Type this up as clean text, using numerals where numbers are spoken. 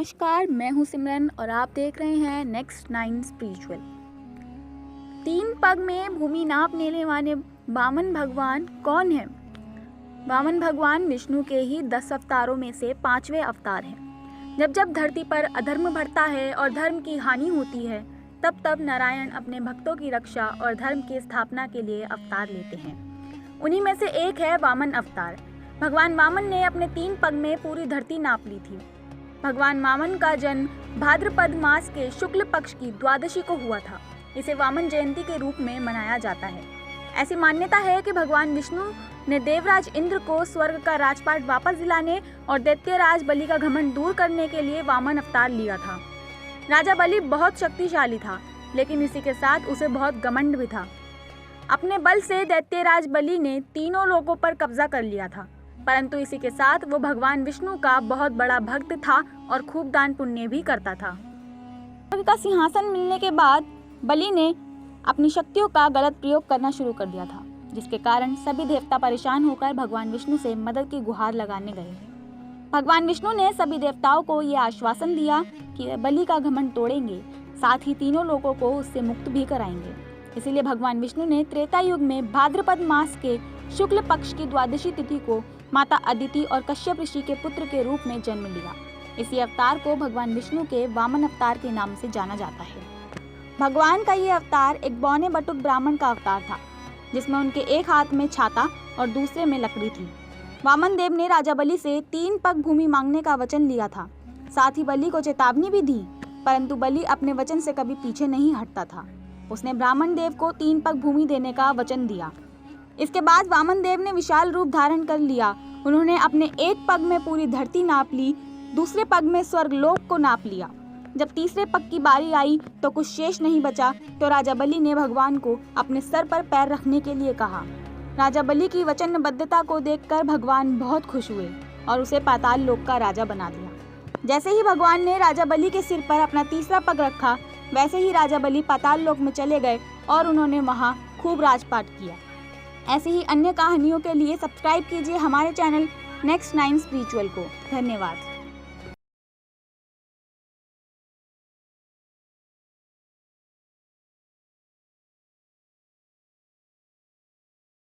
नमस्कार, मैं हूं सिमरन और आप देख रहे हैं नेक्स्ट 9 स्पिरिचुअल। 3 पग में भूमि नाप लेने वाले वामन भगवान कौन है? वामन भगवान विष्णु के ही 10 अवतारों में से 5वें अवतार हैं। जब जब धरती पर अधर्म बढ़ता है और धर्म की हानि होती है, तब तब नारायण अपने भक्तों की रक्षा और धर्म की स्थापना के लिए अवतार लेते हैं। उन्हीं में से एक है वामन अवतार। भगवान वामन ने अपने 3 पग में पूरी धरती नाप ली थी। भगवान वामन का जन्म भाद्रपद मास के शुक्ल पक्ष की द्वादशी को हुआ था। इसे वामन जयंती के रूप में मनाया जाता है। ऐसी मान्यता है कि भगवान विष्णु ने देवराज इंद्र को स्वर्ग का राजपाट वापस दिलाने और दैत्यराज बलि का घमंड दूर करने के लिए वामन अवतार लिया था। राजा बलि बहुत शक्तिशाली था, लेकिन इसी के साथ उसे बहुत घमंड भी था। अपने बल से दैत्यराज बलि ने तीनों लोकों पर कब्जा कर लिया था, परंतु इसी के साथ वो भगवान विष्णु का बहुत बड़ा भक्त था और खूब दान पुण्य भी करता था। स्वर्ग का सिंहासन मिलने के बाद बलि ने अपनी शक्तियों का गलत प्रयोग करना शुरू कर दिया था, जिसके कारण सभी देवता परेशान होकर भगवान विष्णु से मदद की गुहार लगाने गए। भगवान विष्णु ने सभी देवताओं को यह आश्वासन दिया कि वे बलि का घमंड तोड़ेंगे, साथ ही तीनों लोगों को उससे मुक्त भी कराएंगे। इसीलिए भगवान विष्णु ने त्रेता युग में भाद्रपद मास के शुक्ल पक्ष की द्वादशी तिथि को माता अदिति और कश्यप ऋषि के पुत्र के रूप में जन्म लिया। इसी अवतार को भगवान विष्णु के वामन अवतार के नाम से जाना जाता है। भगवान का ये अवतार एक बौने बटुक ब्राह्मण का अवतार था, जिसमें उनके एक हाथ में छाता और दूसरे में लकड़ी थी। वामन देव ने राजा बलि से 3 पग भूमि मांगने का वचन लिया था। साथ ही बलि को चेतावनी भी दी, परंतु बलि अपने वचन से कभी पीछे नहीं हटता था। उसने ब्राह्मण देव को 3 पग भूमि देने का वचन दिया। इसके बाद वामन देव ने विशाल रूप धारण कर लिया। उन्होंने अपने एक पग में पूरी धरती नाप ली, दूसरे पग में स्वर्ग लोक को नाप लिया। जब तीसरे पग की बारी आई तो कुछ शेष नहीं बचा, तो राजा बलि ने भगवान को अपने सर पर पैर रखने के लिए कहा। राजा बलि की वचनबद्धता को देखकर भगवान बहुत खुश हुए और उसे पाताल लोक का राजा बना दिया। जैसे ही भगवान ने राजा बलि के सिर पर अपना तीसरा पग रखा, वैसे ही राजा बलि पाताल लोक में चले गए और उन्होंने वहाँ खूब राजपाट किया। ऐसी ही अन्य कहानियों के लिए सब्सक्राइब कीजिए हमारे चैनल नेक्स्ट 9 स्पिरिचुअल को। धन्यवाद।